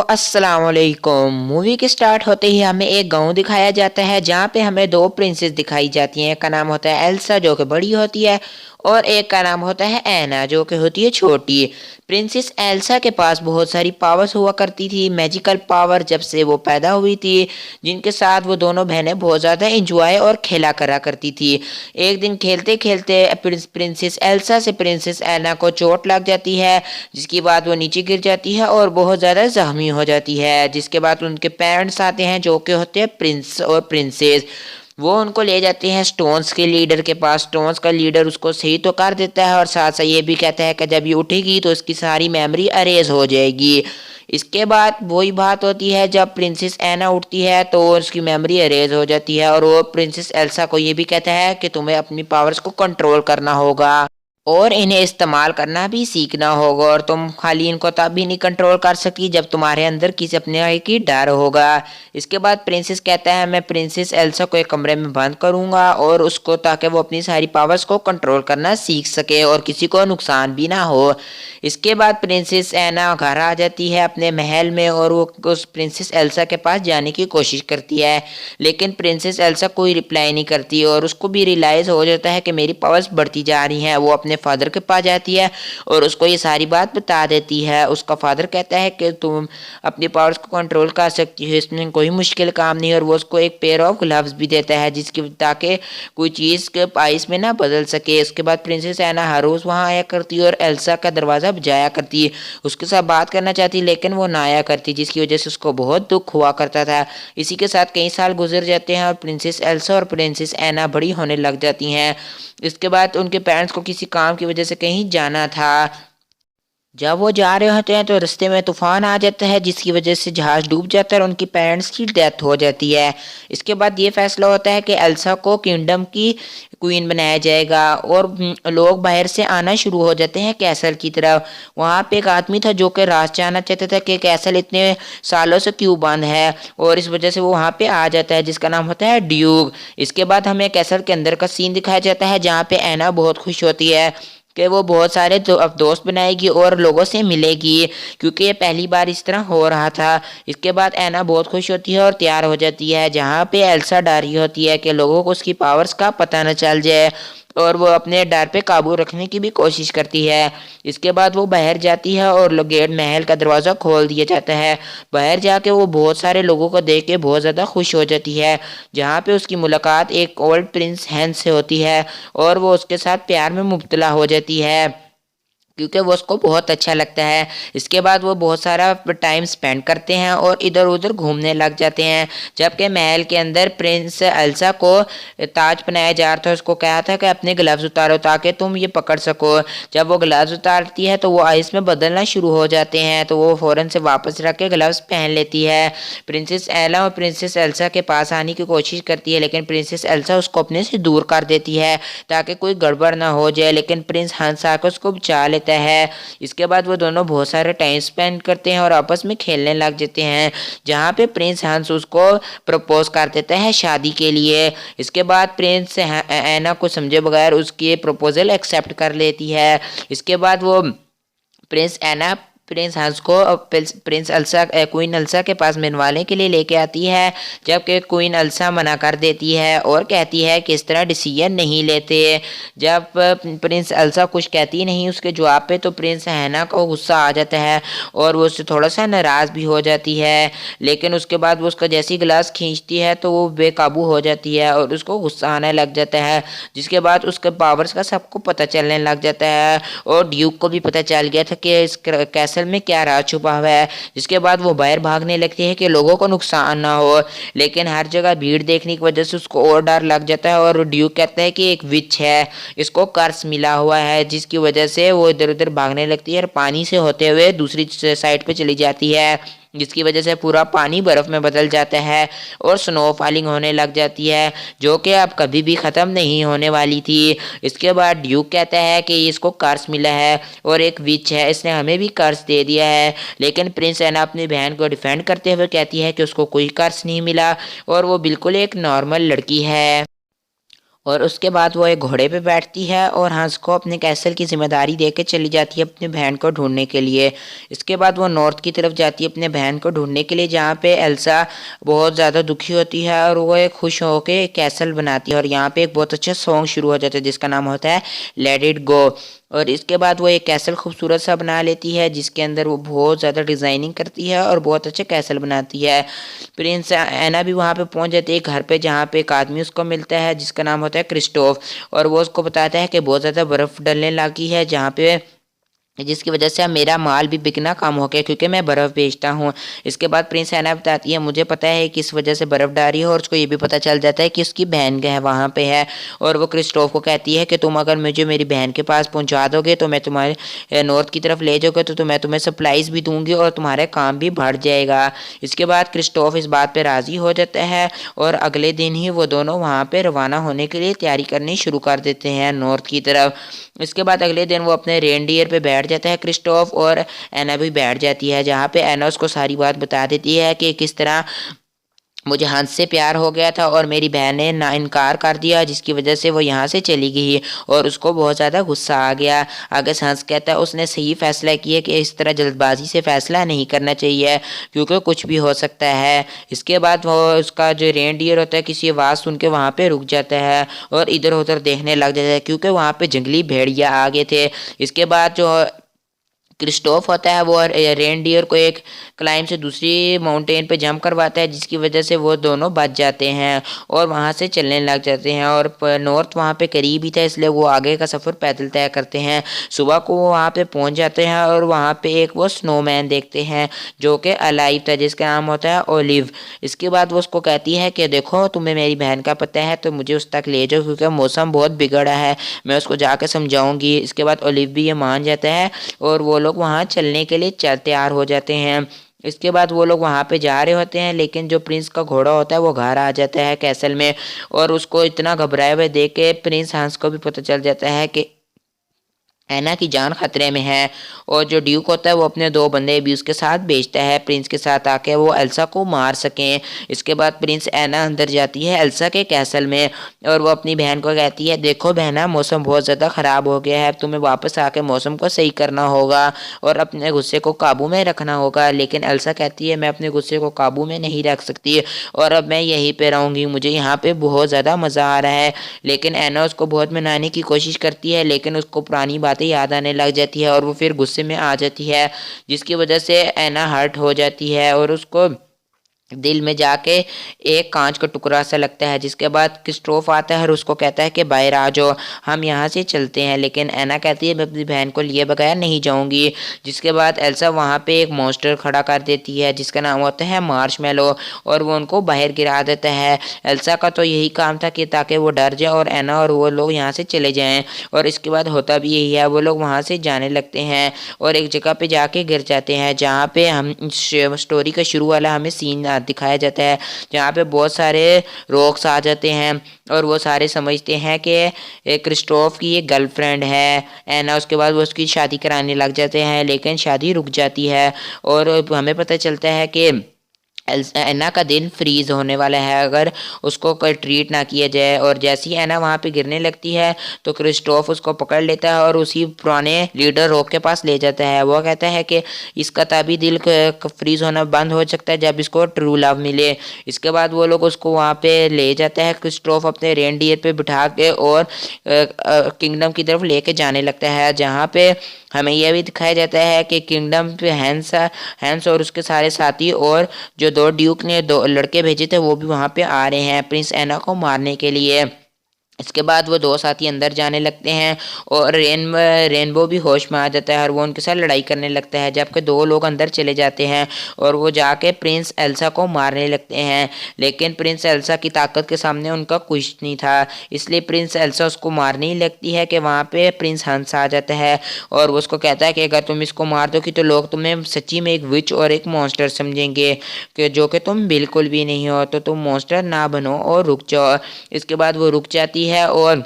अस्सलाम वालेकुम। मूवी के स्टार्ट होते ही हमें एक गांव दिखाया जाता है जहाँ पे हमें दो प्रिंसेस दिखाई जाती हैं। एक का नाम होता है एल्सा जो कि बड़ी होती है और एक का नाम होता है ऐना जो कि होती है छोटी। प्रिंसेस एल्सा के पास बहुत सारी पावर्स हुआ करती थी, मैजिकल पावर, जब से वो पैदा हुई थी, जिनके साथ वो दोनों बहनें बहुत ज़्यादा इंजॉय और खेला करा करती थी। एक दिन खेलते खेलते प्रिंसेस एल्सा से प्रिंसेस ऐना को चोट लग जाती है, जिसके बाद वो नीचे गिर जाती है और बहुत ज़्यादा जख्मी हो जाती है। जिसके बाद उनके पेरेंट्स आते हैं जो कि होते हैं प्रिंस और प्रिंसेस। वो उनको ले जाते हैं स्टोन्स के लीडर के पास। स्टोन्स का लीडर उसको सही तो कर देता है और साथ साथ ये भी कहता है कि जब ये उठेगी तो इसकी सारी मेमोरी अरेज हो जाएगी। इसके बाद वही बात होती है, जब प्रिंसेस ऐना उठती है तो उसकी मेमोरी अरेज हो जाती है और वो प्रिंसेस एल्सा को ये भी कहता है कि तुम्हें अपनी पावर्स को कंट्रोल करना होगा और इन्हें इस्तेमाल करना भी सीखना होगा, और तुम खाली इनको तब भी नहीं कंट्रोल कर सकती जब तुम्हारे अंदर किसी अपने की डर होगा। इसके बाद प्रिंसेस कहता है मैं प्रिंसेस एल्सा को एक कमरे में बंद करूंगा और उसको, ताकि वो अपनी सारी पावर्स को कंट्रोल करना सीख सके और किसी को नुकसान भी ना हो। इसके बाद प्रिंसेस ऐना घर आ जाती है अपने महल में और वो उस प्रिंसेस एल्सा के पास जाने की कोशिश करती है, लेकिन प्रिंसेस एल्सा कोई रिप्लाई नहीं करती और उसको भी रियलाइज़ हो जाता है कि मेरी पावर्स बढ़ती जा रही हैं। वो अपने फादर के पास जाती है और उसको ये सारी बात बता देती है। उसका फादर कहता है कि तुम अपनी पावर्स को कंट्रोल कर सकती हो, इसमें कोई मुश्किल काम नहीं, और वो उसको एक पेयर ऑफ ग्लव्स भी देता है जिसकी, ताकि कोई चीज़ के आइस में ना बदल सके। उसके बाद प्रिंसेस ऐना हर रोज़ वहाँ आया करती है और एल्सा का दरवाज़ा बजाया करती है, उसके साथ बात करना चाहती लेकिन वो ना आया करती, जिसकी वजह से उसको बहुत दुख हुआ करता था। इसी के साथ कई साल गुजर जाते हैं और प्रिंसेस एल्सा और प्रिंसेस ऐना बड़ी होने लग जाती हैं। इसके बाद उनके पेरेंट्स को किसी काम की वजह से कहीं जाना था। जब वो जा रहे होते हैं तो रास्ते में तूफान आ जाता है, जिसकी वजह से जहाज डूब जाता है और उनकी पेरेंट्स की डेथ हो जाती है। इसके बाद ये फैसला होता है कि एल्सा को किंगडम की क्वीन बनाया जाएगा और लोग बाहर से आना शुरू हो जाते हैं कैसल की तरफ। वहाँ पे एक आदमी था जो कि राज जानना चाहता था कि कैसल इतने सालों से क्यों बंद है, और इस वजह से वो वहाँ पे आ जाता है, जिसका नाम होता है ड्यूक। इसके बाद हमें कैसल के अंदर का सीन दिखाया जाता है जहाँ पे ऐना बहुत खुश होती है कि वो बहुत सारे अब दोस्त बनाएगी और लोगों से मिलेगी, क्योंकि ये पहली बार इस तरह हो रहा था। इसके बाद ऐना बहुत खुश होती है और तैयार हो जाती है, जहाँ पे एल्सा डर रही होती है कि लोगों को उसकी पावर्स का पता न चल जाए, और वो अपने डर पे काबू रखने की भी कोशिश करती है। इसके बाद वो बाहर जाती है और गेट महल का दरवाज़ा खोल दिया जाता है। बाहर जाके वो बहुत सारे लोगों को देख के बहुत ज़्यादा खुश हो जाती है, जहाँ पे उसकी मुलाकात एक ओल्ड प्रिंस हैंस से होती है और वो उसके साथ प्यार में मुब्तला हो जाती है, क्योंकि वो उसको बहुत अच्छा लगता है। इसके बाद वो बहुत सारा टाइम स्पेंड करते हैं और इधर उधर घूमने लग जाते हैं, जबकि महल के अंदर प्रिंस एल्सा को ताज पहनाया जा रहा था। उसको कहा था कि अपने ग्लव्स उतारो ताकि तुम ये पकड़ सको। जब वो ग्लव्स उतारती है तो वो आइस में बदलना शुरू हो जाते हैं, तो वो फ़ौरन से वापस रख के ग्लव्स पहन लेती है। प्रिंसेस एला और प्रिंसेस एल्सा के पास आने की कोशिश करती है, लेकिन प्रिंसेस एल्सा उसको अपने से दूर कर देती है ताकि कोई गड़बड़ ना हो जाए, लेकिन प्रिंस हंस आकर उसको बचा लेता है। इसके बाद वो दोनों बहुत सारे टाइम स्पेंड करते हैं और आपस में खेलने लग जाते हैं, जहाँ पे प्रिंस हंस उसको प्रपोज कर देता है शादी के लिए। इसके बाद प्रिंस ऐना को समझे बगैर उसकी प्रपोजल एक्सेप्ट कर लेती है। इसके बाद वो प्रिंस ऐना प्रिंस हंस को प्रिंस अल्सा क्वीन अल्सा के पास मिलवाने के लिए लेके आती है, जबकि क्वीन अल्सा मना कर देती है और कहती है कि इस तरह डिसीजन नहीं लेते। जब प्रिंस अल्सा कुछ कहती नहीं उसके जवाब पे, तो प्रिंस हैना को गुस्सा आ जाता है और वो उससे थोड़ा सा नाराज़ भी हो जाती है, लेकिन उसके बाद वो उसका जैसी गिलास खींचती है तो वो बेकाबू हो जाती है और उसको गुस्सा आने लग जाता है। जिसके बाद उसके पावर्स का सबको पता चलने लग जाता है और ड्यूक को भी पता चल गया था कि इस कैसल में क्या राज छुपा हुआ है। जिसके बाद वो बाहर भागने लगती है कि लोगों को नुकसान ना हो, लेकिन हर जगह भीड़ देखने की वजह से उसको और डर लग जाता है और ड्यूक कहता है कि एक विच है, इसको कर्स मिला हुआ है, जिसकी वजह से वो इधर उधर भागने लगती है और पानी से होते हुए दूसरी साइड पे चली जाती है, जिसकी वजह से पूरा पानी बर्फ में बदल जाता है और स्नो फॉलिंग होने लग जाती है, जो कि अब कभी भी ख़त्म नहीं होने वाली थी। इसके बाद ड्यूक कहता है कि इसको कर्स मिला है और एक विच है, इसने हमें भी कर्स दे दिया है, लेकिन प्रिंस एना अपनी बहन को डिफेंड करते हुए कहती है कि उसको कोई कर्स नहीं मिला और वो बिल्कुल एक नॉर्मल लड़की है। और उसके बाद वो एक घोड़े पे बैठती है और हंस को अपने कैसल की जिम्मेदारी दे के चली जाती है अपनी बहन को ढूंढने के लिए। इसके बाद वो नॉर्थ की तरफ जाती है अपने बहन को ढूंढने के लिए, जहाँ पे एल्सा बहुत ज़्यादा दुखी होती है और वो एक खुश होकर कैसल बनाती है। और यहाँ पे एक बहुत अच्छा सॉन्ग शुरू हो जाता है जिसका नाम होता है लेट इट गो। और इसके बाद वो एक कैसल खूबसूरत सा बना लेती है जिसके अंदर वो बहुत ज़्यादा डिज़ाइनिंग करती है और बहुत अच्छा कैसल बनाती है। प्रिंस एना भी वहाँ पे पहुँच जाती है घर पे, जहाँ पे एक आदमी उसको मिलता है जिसका नाम होता है क्रिस्टोफ। और वो उसको बताता है कि बहुत ज़्यादा बर्फ़ डलने लगी है जहाँ पे, जिसकी वजह से अब मेरा माल भी बिकना कम हो गया क्योंकि मैं बर्फ़ बेचता हूँ। इसके बाद प्रिंस एना बताती है मुझे पता है किस वजह से बर्फ़ डाल रही है, और उसको ये भी पता चल जाता है कि उसकी बहन है वहाँ पे है। और वो क्रिस्टोफ को कहती है कि तुम अगर मुझे मेरी बहन के पास पहुँचा दोगे तो मैं तुम्हारे नॉर्थ की तरफ ले जाओगे तो मैं तुम्हें सप्लाईज भी दूंगी और तुम्हारा काम भी बढ़ जाएगा। इसके बाद क्रिस्टोफ इस बात पर राज़ी हो जाता है और अगले दिन ही वो दोनों वहाँ पर रवाना होने के लिए तैयारी करनी शुरू कर देते हैं नॉर्थ की तरफ। इसके बाद अगले दिन वो अपने रेनडियर पे बैठ जाता है क्रिस्टोफ, और एना भी बैठ जाती है, जहाँ पे एना उसको सारी बात बता देती है कि किस तरह मुझे हंस से प्यार हो गया था और मेरी बहन ने ना इनकार कर दिया जिसकी वजह से वो यहाँ से चली गई और उसको बहुत ज़्यादा गुस्सा आ गया। आगे हंस कहता है उसने सही फैसला किया कि इस तरह जल्दबाजी से फैसला नहीं करना चाहिए क्योंकि कुछ भी हो सकता है। इसके बाद वो उसका जो रेनडियर होता है किसी आवाज़ सुन के वहाँ पे रुक जाता है और इधर उधर देखने लग जाता है क्योंकि वहाँ पे जंगली भेड़िया आ गए थे। इसके बाद जो क्रिस्टोफ होता है वो रेनडियर को एक क्लाइम से दूसरी माउंटेन पे जंप करवाता है जिसकी वजह से वो दोनों बच जाते हैं और वहाँ से चलने लग जाते हैं। और नॉर्थ वहाँ पे करीब ही था इसलिए वो आगे का सफ़र पैदल तय करते हैं। सुबह को वो वहाँ पे पहुँच जाते हैं और वहाँ पे एक वो स्नोमैन देखते हैं जो कि अलाइव था जिसका नाम होता है ओलिव। इसके बाद वो उसको कहती है कि देखो तुम्हें मेरी बहन का पता है तो मुझे उस तक ले जाओ क्योंकि मौसम बहुत बिगड़ा है, मैं उसको जाकर समझाऊंगी। इसके बाद ओलिव भी ये मान जाता है और वो लोग वहाँ चलने के लिए तैयार हो जाते हैं। इसके बाद वो लोग वहाँ पे जा रहे होते हैं लेकिन जो प्रिंस का घोड़ा होता है वो घर आ जाता है कैसल में, और उसको इतना घबराए हुए देख के प्रिंस हंस को भी पता चल जाता है कि एना की जान खतरे में है। और जो ड्यूक होता है वो अपने दो बंदे भी उसके साथ भेजता है प्रिंस के साथ आके वो एल्सा को मार सकें। इसके बाद प्रिंस एना अंदर जाती है एल्सा के कैसल में और वो अपनी बहन को कहती है देखो बहना मौसम बहुत ज़्यादा ख़राब हो गया है, अब तुम्हें वापस आके मौसम को सही करना होगा और अपने गुस्से को काबू में रखना होगा। लेकिन एल्सा कहती है मैं अपने गुस्से को काबू में नहीं रख सकती और अब मैं यहीं पर रहूँगी, मुझे यहाँ पर बहुत ज़्यादा मज़ा आ रहा है। लेकिन एना उसको बहुत मनाने की कोशिश करती है लेकिन उसको पुरानी बातें याद आने लग जाती है और वो फिर गुस्से में आ जाती है जिसकी वजह से एना हर्ट हो जाती है और उसको दिल में जाके एक कांच का टुकड़ा सा लगता है। जिसके बाद क्रिस्टोफ आता है और उसको कहता है कि बाहर आ जाओ हम यहाँ से चलते हैं, लेकिन एना कहती है मैं अपनी बहन को लिए बगैर नहीं जाऊँगी। जिसके बाद एल्सा वहाँ पे एक मॉन्स्टर खड़ा कर देती है जिसका नाम होता है मार्शमेलो और वो उनको बाहर गिरा देता है। एल्सा का तो यही काम था कि ताकि वो डर जाए और एना और वो लोग यहाँ से चले जाएँ, और इसके बाद होता भी यही है, वो लोग वहाँ से जाने लगते हैं और एक जगह पे जाके गिर जाते हैं जहाँ पे हम स्टोरी का शुरू वाला हमें सीन दिखाया जाता है जहाँ पे बहुत सारे रॉक्स आ जाते हैं और वो सारे समझते हैं कि क्रिस्टोफ की एक गर्लफ्रेंड है एना। उसके बाद वो उसकी शादी कराने लग जाते हैं लेकिन शादी रुक जाती है और हमें पता चलता है कि एना का दिन फ्रीज होने वाला है अगर उसको कोई ट्रीट ना किया जाए। और जैसे ही एना वहाँ पे गिरने लगती है तो क्रिस्टोफ उसको पकड़ लेता है और उसी पुराने लीडर रॉक के पास ले जाता है। वो कहता है कि इसका तभी दिल फ्रीज होना बंद हो सकता है जब इसको ट्रू लव मिले। इसके बाद वो लोग उसको वहाँ पे ले जाता है क्रिस्टोफ अपने रेनडियर पे बिठा के और किंगडम की तरफ लेके जाने लगता है, जहाँ पे हमें यह भी दिखाया जाता है कि किंगडम पे हैंस और उसके सारे साथी और जो दो ड्यूक ने दो लड़के भेजे थे वो भी वहाँ पे आ रहे हैं प्रिंस एना को मारने के लिए। इसके बाद वो दो साथी अंदर जाने लगते हैं और रेनबो भी होश में आ जाता है और वो उनके साथ लड़ाई करने लगता है, जबकि दो लोग अंदर चले जाते हैं और वो जाके प्रिंस एल्सा को मारने लगते हैं। लेकिन प्रिंस एल्सा की ताकत के सामने उनका कुछ नहीं था, इसलिए प्रिंस एल्सा उसको मारने ही लगती है कि वहाँ पे प्रिंस हंस आ जाता है और वो उसको कहता है कि अगर तुम इसको मार दोगी तो लोग तुम्हें सच्ची में एक विच और एक मॉन्स्टर समझेंगे कि जो कि तुम बिल्कुल भी नहीं हो, तो तुम मॉन्स्टर ना बनो और रुक जाओ। इसके बाद वो रुक जाती है और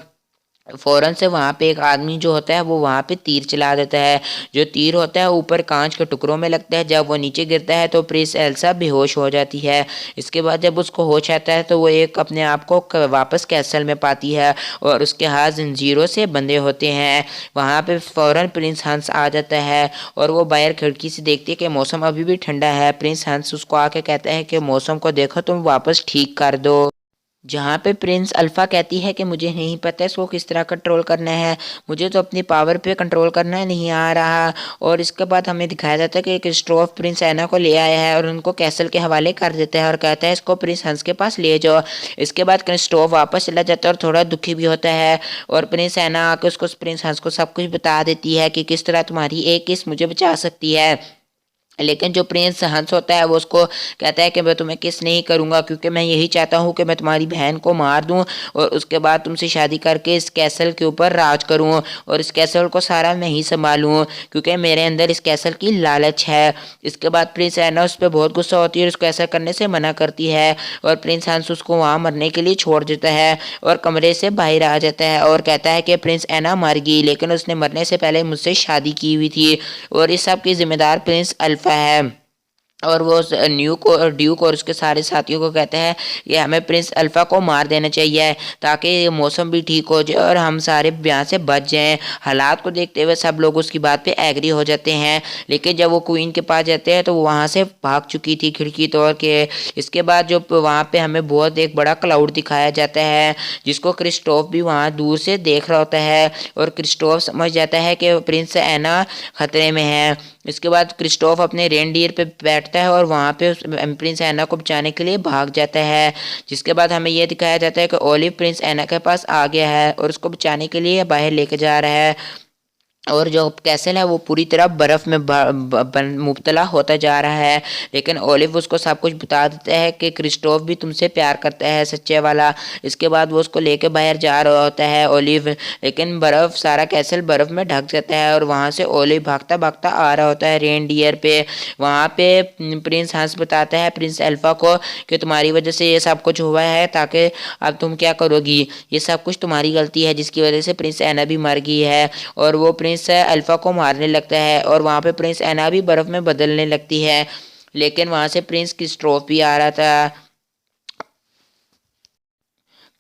फ़ौरन से वहाँ पे एक आदमी जो होता है वो वहाँ पे तीर चला देता है। जो तीर होता है ऊपर कांच के टुकड़ों में लगता है। जब वो नीचे गिरता है तो प्रिंस एल्सा बेहोश हो जाती है। इसके बाद जब उसको होश आता है तो वो एक अपने आप को वापस कैसल में पाती है और उसके हाथ जंजीरों से बंधे होते हैं। वहाँ पे फ़ौरन प्रिंस हंस आ जाता है और वो बाहर खिड़की से देखती है कि मौसम अभी भी ठंडा है। प्रिंस हंस उसको आके कहता है कि मौसम को देखो तुम वापस ठीक कर दो। जहाँ पे प्रिंस अल्फा कहती है कि मुझे नहीं पता इसको किस तरह कंट्रोल करना है, मुझे तो अपनी पावर पे कंट्रोल करना नहीं आ रहा। और इसके बाद हमें दिखाया जाता है कि क्रिस्टोफ प्रिंस एना को ले आया है और उनको कैसल के हवाले कर देता है और कहता है इसको प्रिंस हंस के पास ले जाओ। इसके बाद क्रिस्टोफ वापस चला जाता है और थोड़ा दुखी भी होता है और प्रिंस एना आके उसको प्रिंस हंस को सब कुछ बता देती है कि किस तरह तुम्हारी एक किस मुझे बचा सकती है। लेकिन जो प्रिंस हंस होता है वो उसको कहता है कि मैं तुम्हें किस नहीं करूँगा क्योंकि मैं यही चाहता हूँ कि मैं तुम्हारी बहन को मार दूँ और उसके बाद तुमसे शादी करके इस कैसल के ऊपर राज करूँ और इस कैसल को सारा मैं ही संभालूँ क्योंकि मेरे अंदर इस कैसल की लालच है। इसके बाद प्रिंस एना उस पर बहुत गुस्सा होती है और उसको ऐसा करने से मना करती है और प्रिंस हंस उसको वहाँ मरने के लिए छोड़ देता है और कमरे से बाहर आ जाता है और कहता है कि प्रिंस एना मर गई लेकिन उसने मरने से पहले मुझसे शादी की हुई थी और इस सब की जिम्मेदार प्रिंस अल्फा है। और वो ड्यूक और उसके सारे साथियों को कहते हैं कि हमें प्रिंस अल्फा को मार देना चाहिए ताकि ये मौसम भी ठीक हो जाए और हम सारे यहाँ से बच जाएं। हालात को देखते हुए सब लोग उसकी बात पे एग्री हो जाते हैं लेकिन जब वो क्वीन के पास जाते हैं तो वो वहाँ से भाग चुकी थी खिड़की तोड़ के। इसके बाद जो वहाँ पे हमें बहुत एक बड़ा क्लाउड दिखाया जाता है जिसको क्रिस्टोफ भी वहाँ दूर से देख रहा होता है और क्रिस्टोफ समझ जाता है कि प्रिंस एना खतरे में है। इसके बाद क्रिस्टोफ अपने रेनडियर पे बैठता है और वहाँ पे उस प्रिंस एना को बचाने के लिए भाग जाता है। जिसके बाद हमें यह दिखाया जाता है कि ओलिव प्रिंस एना के पास आ गया है और उसको बचाने के लिए बाहर लेके जा रहा है और जो कैसल है वो पूरी तरह बर्फ में मुब्तला होता जा रहा है। लेकिन ओलिव उसको सब कुछ बता देता है कि क्रिस्टोफ भी तुमसे प्यार करता है सच्चे वाला। इसके बाद वो उसको लेके बाहर जा रहा होता है ओलिव लेकिन बर्फ सारा कैसल बर्फ में ढक जाता है और वहाँ से ओलिव भागता भागता आ रहा होता है रेनडियर पे। वहाँ पे प्रिंस हंस बताता है प्रिंस अल्फा को कि तुम्हारी वजह से ये सब कुछ हुआ है ताकि अब तुम क्या करोगी, ये सब कुछ तुम्हारी गलती है जिसकी वजह से प्रिंस एना भी मर गई है। और वो प्रिंस अल्फा को मारने लगता है और वहाँ पे प्रिंस एना भी बर्फ में बदलने लगती है। लेकिन वहाँ से प्रिंस क्रिस्टोफ भी आ रहा था।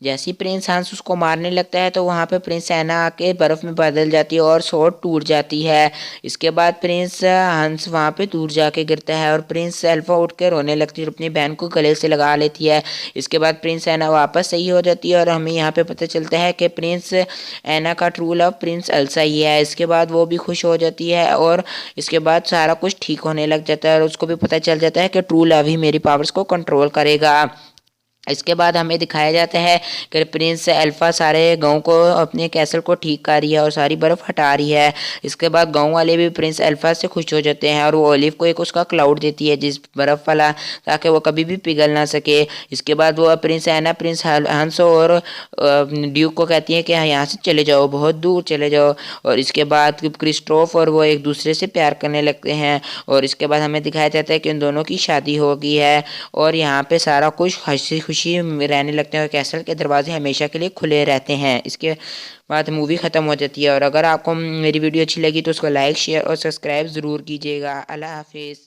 जैसे ही प्रिंस हंस उसको मारने लगता है तो वहाँ पे प्रिंस एना आके बर्फ में बदल जाती है और स्वॉर्ड टूट जाती है। इसके बाद प्रिंस हंस वहाँ पे दूर जाके गिरता है और प्रिंस अल्फा उठ के रोने लगती है और अपनी बहन को गले से लगा लेती है। इसके बाद प्रिंस एना वापस सही हो जाती है और हमें यहाँ पे पता चलता है कि प्रिंस एना का ट्रू लव प्रिंस अल्सा ही है। इसके बाद वो भी खुश हो जाती है और इसके बाद सारा कुछ ठीक होने लग जाता है और उसको भी पता चल जाता है कि ट्रू लव ही मेरी पावर्स को कंट्रोल करेगा। इसके बाद हमें दिखाया जाता है कि प्रिंस अल्फा सारे गांव को अपने कैसल को ठीक कर रही है और सारी बर्फ हटा रही है। इसके बाद गांव वाले भी प्रिंस अल्फा से खुश हो जाते हैं और वो ओलिव को एक उसका क्लाउड देती है जिस बर्फ वाला ताकि वो कभी भी पिघल ना सके। इसके बाद वो प्रिंस एना प्रिंस हंस और ड्यूक को कहती है कि यहाँ से चले जाओ, बहुत दूर चले जाओ। और इसके बाद क्रिस्टोफ और वो एक दूसरे से प्यार करने लगते हैं और इसके बाद हमें दिखाया जाता है कि उन दोनों की शादी हो गई है और यहाँ पे सारा कुछ हंसी खुशी रहने लगते हैं और कैसल के दरवाजे हमेशा के लिए खुले रहते हैं। इसके बाद मूवी ख़त्म हो जाती है और अगर आपको मेरी वीडियो अच्छी लगी तो उसको लाइक शेयर और सब्सक्राइब ज़रूर कीजिएगा। अल्लाह हाफिज़।